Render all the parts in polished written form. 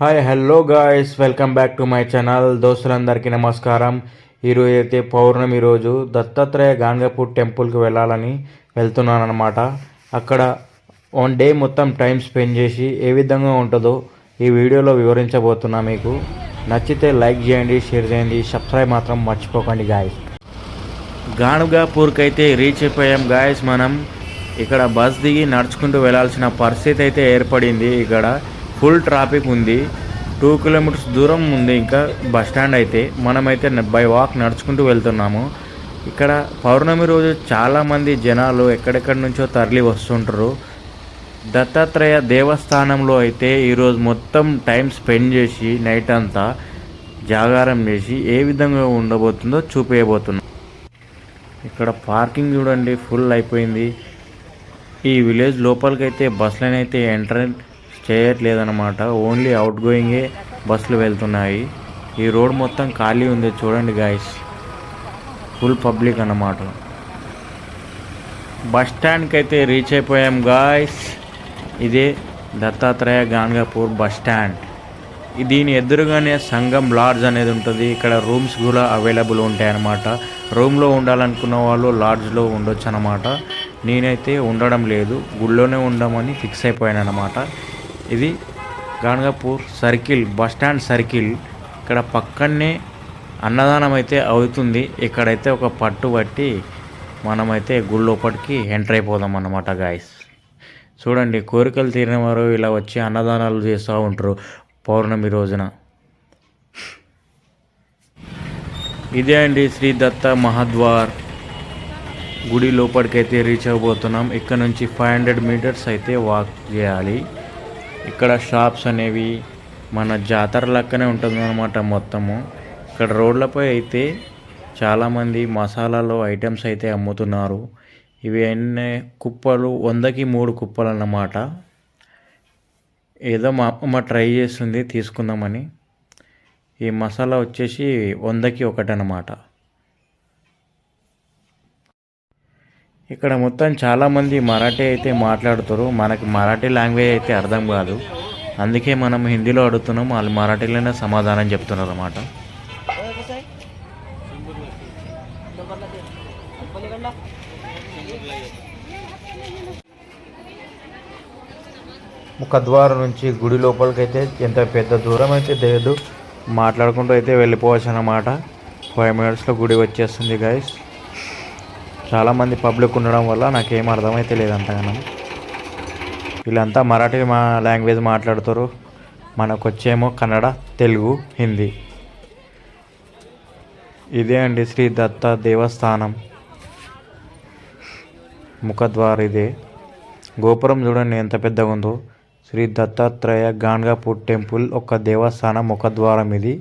Hi hello guys, welcome back to my channel. దోస్తులందరికీ నమస్కారం. ఈరోజు అయితే పౌర్ణమి రోజు దత్తాత్రేయ గాంగపూర్ టెంపుల్కి వెళ్ళాలని వెళ్తున్నాను అనమాట. అక్కడ వన్ డే మొత్తం టైం స్పెండ్ చేసి ఏ విధంగా ఉంటుందో ఈ వీడియోలో వివరించబోతున్నా. మీకు నచ్చితే లైక్ చేయండి, షేర్ చేయండి, సబ్స్క్రైబ్ మాత్రం మర్చిపోకండి గాయస్. గాంగపూర్కి అయితే రీచ్ అయిపోయాం గాయస్. మనం ఇక్కడ బస్ దిగి నడుచుకుంటూ వెళ్ళాల్సిన పరిస్థితి అయితే ఏర్పడింది. ఇక్కడ ఫుల్ ట్రాఫిక్ ఉంది. 2 కిలోమీటర్స్ దూరం ఉంది ఇంకా బస్ స్టాండ్ అయితే. మనమైతే బై వాక్ నడుచుకుంటూ వెళ్తున్నాము. ఇక్కడ పౌర్ణమి రోజు చాలామంది జనాలు ఎక్కడెక్కడి నుంచో తరలి వస్తుంటారు. దత్తాత్రేయ దేవస్థానంలో అయితే ఈరోజు మొత్తం టైం స్పెండ్ చేసి నైట్ అంతా జాగారం చేసి ఏ విధంగా ఉండబోతుందో చూపించబోతున్నాం. ఇక్కడ పార్కింగ్ చూడండి, ఫుల్ అయిపోయింది. ఈ విలేజ్ లోపలికైతే బస్సులనైతే ఎంట్రెన్స్ చేయట్లేదన్నమాట. ఓన్లీ అవుట్ గోయింగే బస్సులు వెళ్తున్నాయి. ఈ రోడ్ మొత్తం ఖాళీ ఉంది చూడండి గాయస్, ఫుల్ పబ్లిక్ అన్నమాట. బస్ స్టాండ్కి అయితే రీచ్ అయిపోయాం గాయస్. ఇదే దత్తాత్రేయ గాంగపూర్ బస్ స్టాండ్. దీని ఎదురుగానే సంగం లాడ్జ్ అనేది ఉంటుంది. ఇక్కడ రూమ్స్ కూడా అవైలబుల్ ఉంటాయి అన్నమాట. రూమ్లో ఉండాలనుకున్న వాళ్ళు లాడ్జ్లో ఉండొచ్చు అన్నమాట. నేనైతే ఉండడం లేదు, గుళ్ళోనే ఉండమని ఫిక్స్ అయిపోయాను అన్నమాట. ఇది గాంగపూర్ సర్కిల్, బస్ స్టాండ్ సర్కిల్. ఇక్కడ పక్కనే అన్నదానం అయితే అవుతుంది. ఇక్కడైతే ఒక పట్టు బట్టి మనమైతే గుడి లోపలికి ఎంటర్ అయిపోదాం అన్నమాట గాయస్. చూడండి, కోరికలు తీరిన వారు ఇలా వచ్చి అన్నదానాలు చేస్తూ ఉంటారు పౌర్ణమి రోజున. ఇదే అండి శ్రీ దత్త మహాద్వార్. గుడి లోపలికి అయితే రీచ్ అవ్వబోతున్నాం. ఇక్కడ నుంచి 500 మీటర్స్ అయితే వాక్ చేయాలి. ఇక్కడ షాప్స్ అనేవి మన జాతర లెక్కనే ఉంటుంది అన్నమాట మొత్తము. ఇక్కడ రోడ్లపై అయితే చాలామంది మసాలాలో ఐటమ్స్ అయితే అమ్ముతున్నారు. ఇవి అన్నీ కుప్పలు, 100కి 3 కుప్పలు అన్నమాట. ఏదో మా అమ్మ ట్రై చేస్తుంది తీసుకుందామని. ఈ మసాలా వచ్చేసి 100కి 1 అన్నమాట. ఇక్కడ మొత్తం చాలామంది మరాఠీ అయితే మాట్లాడుతారు. మనకి మరాఠీ లాంగ్వేజ్ అయితే అర్థం కాదు, అందుకే మనం హిందీలో అడుగుతున్నాం. వాళ్ళు మరాఠీలోనే సమాధానం చెప్తున్నారు అన్నమాట. ముఖద్వారం నుంచి గుడి లోపలికి అయితే ఎంత పెద్ద దూరం అయితే లేదు, మాట్లాడుకుంటూ అయితే వెళ్ళిపోవచ్చు అన్నమాట. 5 మినిట్స్లో గుడి వచ్చేస్తుంది గైస్. చాలామంది పబ్లిక్ ఉండడం వల్ల నాకేం అర్థమైతే లేదంతగానో. వీళ్ళంతా మరాఠీ లాంగ్వేజ్ మాట్లాడుతారు. మనకు వచ్చేమో కన్నడ, తెలుగు, హిందీ. ఇదే అండి శ్రీ దత్త దేవస్థానం ముఖద్వార్. ఇదే గోపురం చూడండి ఎంత పెద్దగా ఉందో. శ్రీ దత్తాత్రేయ గాంగపూర్ టెంపుల్ ఒక దేవస్థానం ముఖద్వారం ఇది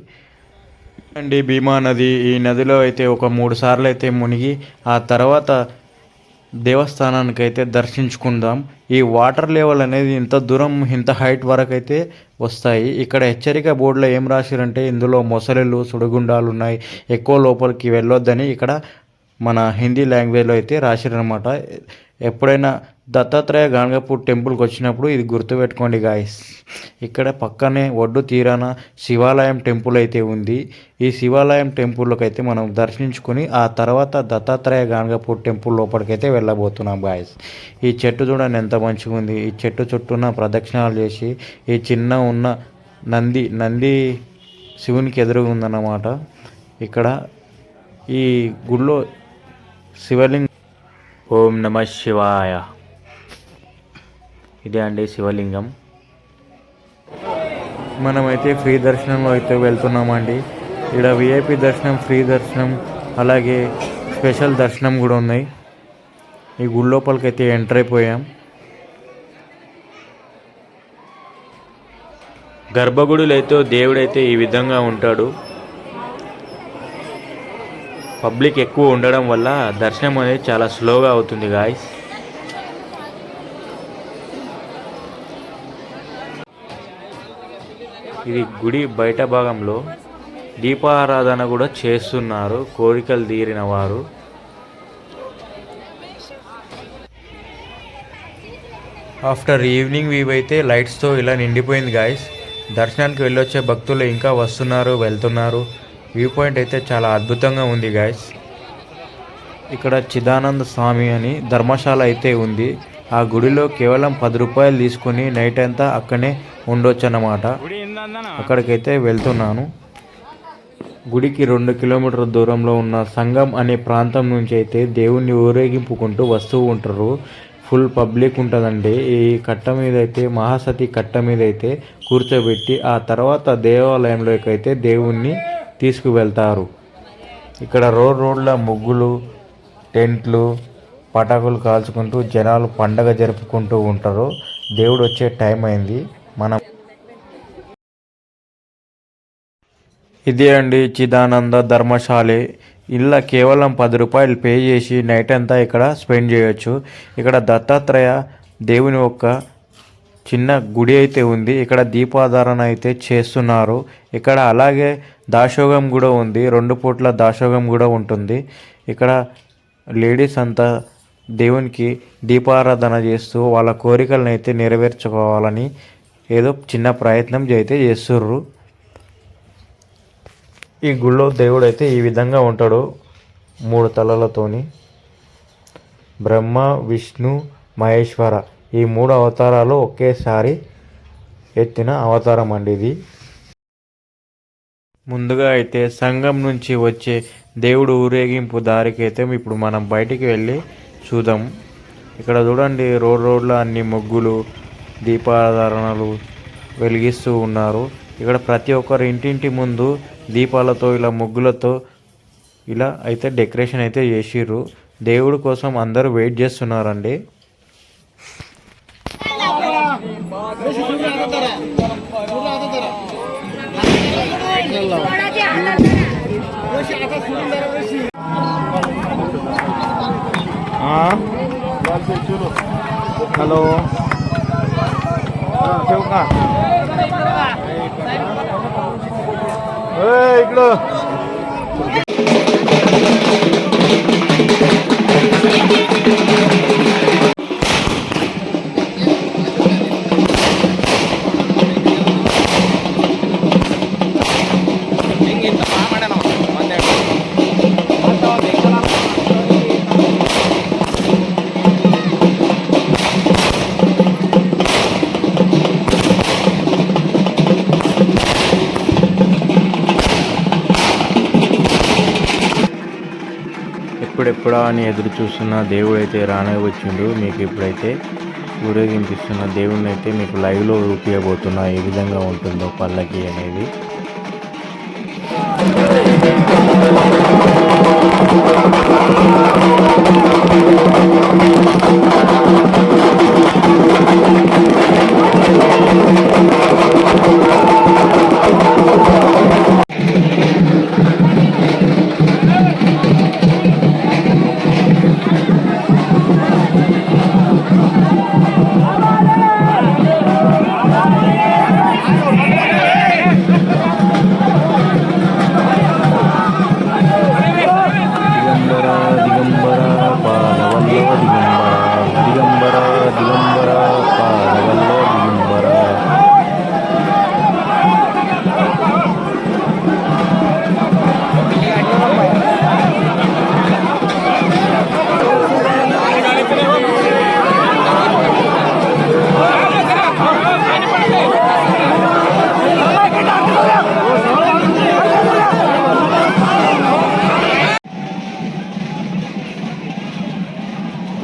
అండి. భీమా నది. ఈ నదిలో అయితే ఒక 3 సార్లు అయితే మునిగి ఆ తర్వాత దేవస్థానానికి అయితే దర్శించుకుందాం. ఈ వాటర్ లెవెల్ అనేది ఇంత దూరం, ఇంత హైట్ వరకు అయితే వస్తాయి. ఇక్కడ హెచ్చరిక బోర్డులో ఏం రాశారంటే ఇందులో మొసళ్ళు, సుడిగుండాలు ఉన్నాయి, ఎక్కువ లోపలికి వెళ్ళొద్దని ఇక్కడ మన హిందీ లాంగ్వేజ్లో అయితే రాశారనమాట. ఎప్పుడైనా దత్తాత్రేయ గాంగపూర్ టెంపుల్కి వచ్చినప్పుడు ఇది గుర్తుపెట్టుకోండి గాయస్. ఇక్కడ పక్కనే ఒడ్డు తీరాన శివాలయం టెంపుల్ అయితే ఉంది. ఈ శివాలయం టెంపుల్కి అయితే మనం దర్శించుకొని ఆ తర్వాత దత్తాత్రేయ గాంగపూర్ టెంపుల్ లోపలికైతే వెళ్ళబోతున్నాం గాయస్. ఈ చెట్టు చూడండి ఎంత మంచిగా ఉంది. ఈ చెట్టు చుట్టూన ప్రదక్షిణాలు చేసి ఈ చిన్న ఉన్న నంది శివునికి ఎదురుగా ఉందన్నమాట. ఇక్కడ ఈ గుడిలో శివలింగం. ఓం నమ శివాయ. ఇదే అండి శివలింగం. మనమైతే ఫ్రీ దర్శనంలో అయితే వెళ్తున్నామండి. ఇక్కడ విఐపి దర్శనం, ఫ్రీ దర్శనం, అలాగే స్పెషల్ దర్శనం కూడా ఉన్నాయి. ఈ గుడి లోపలికి అయితే ఎంటర్ అయిపోయాం. గర్భగుడిలో అయితే దేవుడైతే ఈ విధంగా ఉంటాడు. పబ్లిక్ ఎక్కువ ఉండడం వల్ల దర్శనం అనేది చాలా స్లోగా అవుతుంది గాయస్. ఇది గుడి బయట భాగంలో దీపారాధన కూడా చేస్తున్నారు కోరికలు తీరిన వారు. ఆఫ్టర్ ఈవినింగ్ వ్యూ అయితే లైట్స్తో ఇలా నిండిపోయింది గాయస్. దర్శనానికి వెళ్ళొచ్చే భక్తులు ఇంకా వస్తున్నారు, వెళ్తున్నారు. వ్యూ పాయింట్ అయితే చాలా అద్భుతంగా ఉంది గాయస్. ఇక్కడ చిదానంద స్వామి అని ధర్మశాల అయితే ఉంది. ఆ గుడిలో కేవలం 10 రూపాయలు తీసుకుని నైట్ అంతా అక్కడనే ఉండొచ్చు అన్నమాట. అక్కడికైతే వెళ్తున్నాను. గుడికి 2 కిలోమీటర్ల దూరంలో ఉన్న సంగం అనే ప్రాంతం నుంచి అయితే దేవుణ్ణి ఊరేగింపుకుంటూ వస్తూ ఉంటారు. ఫుల్ పబ్లిక్ ఉంటుందండి. ఈ కట్ట మీద అయితే మహాసతి కట్ట మీద అయితే కూర్చోబెట్టి ఆ తర్వాత దేవాలయంలోకి అయితే దేవుణ్ణి తీసుకువెళ్తారు. ఇక్కడ రోడ్ల ముగ్గులు, టెంట్లు, పటాకులు కాల్చుకుంటూ జనాలు పండగ జరుపుకుంటూ ఉంటారు. దేవుడు వచ్చే టైం అయింది. మనం ఇదే అండి చిదానంద ధర్మశాల. ఇలా కేవలం 10 రూపాయలు పే చేసి నైట్ అంతా ఇక్కడ స్పెండ్ చేయొచ్చు. ఇక్కడ దత్తాత్రేయ దేవుని ఒక చిన్న గుడి అయితే ఉంది. ఇక్కడ దీపాధారణ అయితే చేస్తున్నారు. ఇక్కడ అలాగే దాసోగం కూడా ఉంది. 2 పూట్ల దాసోగం కూడా ఉంటుంది. ఇక్కడ లేడీస్ అంతా దేవునికి దీపారాధన చేస్తూ వాళ్ళ కోరికలను అయితే నెరవేర్చుకోవాలని ఏదో చిన్న ప్రయత్నం అయితే చేస్తుర్రు. ఈ గుళ్ళో దేవుడు అయితే ఈ విధంగా ఉంటాడు, 3 తలలతోని. బ్రహ్మ, విష్ణు, మహేశ్వర ఈ 3 అవతారాలు ఒకేసారి ఎత్తిన అవతారం అండి ఇది. ముందుగా అయితే సంఘం నుంచి వచ్చే దేవుడు ఊరేగింపు దారికి అయితే ఇప్పుడు మనం బయటికి వెళ్ళి చూద్దాం. ఇక్కడ చూడండి రోడ్ల అన్ని ముగ్గులు, దీపాధారణలు వెలిగిస్తూ ఉన్నారు. ఇక్కడ ప్రతి ఒక్కరు ఇంటింటి ముందు దీపాలతో ఇలా ముగ్గులతో ఇలా అయితే డెకరేషన్ అయితే చేసిర్రు. దేవుడి కోసం అందరూ వెయిట్ చేస్తున్నారండి. హలో ఇక్కడ ఎప్పుడెప్పుడా అని ఎదురు చూస్తున్న దేవుడు అయితే రానే వచ్చిండు. మీకు ఇప్పుడైతే ఊరేగింపిస్తున్న దేవుడిని అయితే మీకు లైవ్లో చూపించబోతున్నా ఏ విధంగా ఉంటుందో పల్లకి అనేది.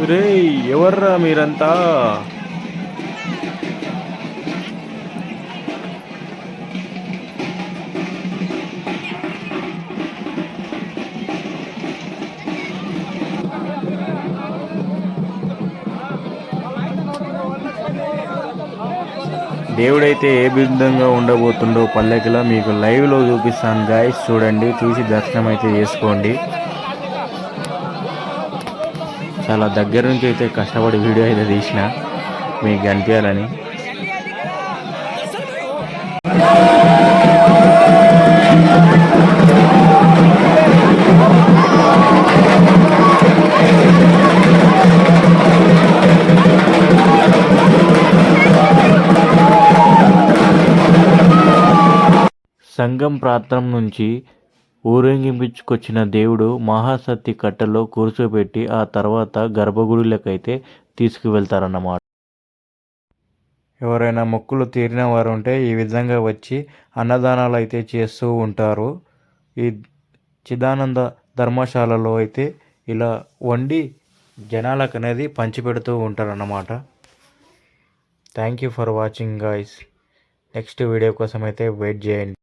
రే ఎవర్రా మీరంతా? దేవుడైతే ఏ విధంగా ఉండబోతుండో పల్లెకిలో మీకు లైవ్లో చూపిస్తాను గాయస్. చూడండి, చూసి దర్శనం అయితే చేసుకోండి. చాలా దగ్గర నుంచి అయితే కష్టపడి వీడియో అయితే తీసిన మీకు కనిపించాలని. సంఘం ప్రాంతం నుంచి ఊరేగింపించుకొచ్చిన దేవుడు మహాసతి కట్టెలో కూర్చోబెట్టి ఆ తర్వాత గర్భగుడిలోకైతే తీసుకువెళ్తారన్నమాట. ఎవరైనా మొక్కులు తీరిన వారు ఉంటే ఈ విధంగా వచ్చి అన్నదానాలు అయితే చేస్తూ ఉంటారు. ఈ చిదానంద ధర్మశాలలో అయితే ఇలా వండి జనాలకు అనేది పంచిపెడుతూ ఉంటారన్నమాట. Thank you for watching guys. Next video కోసం అయితే వెయిట్ చేయండి.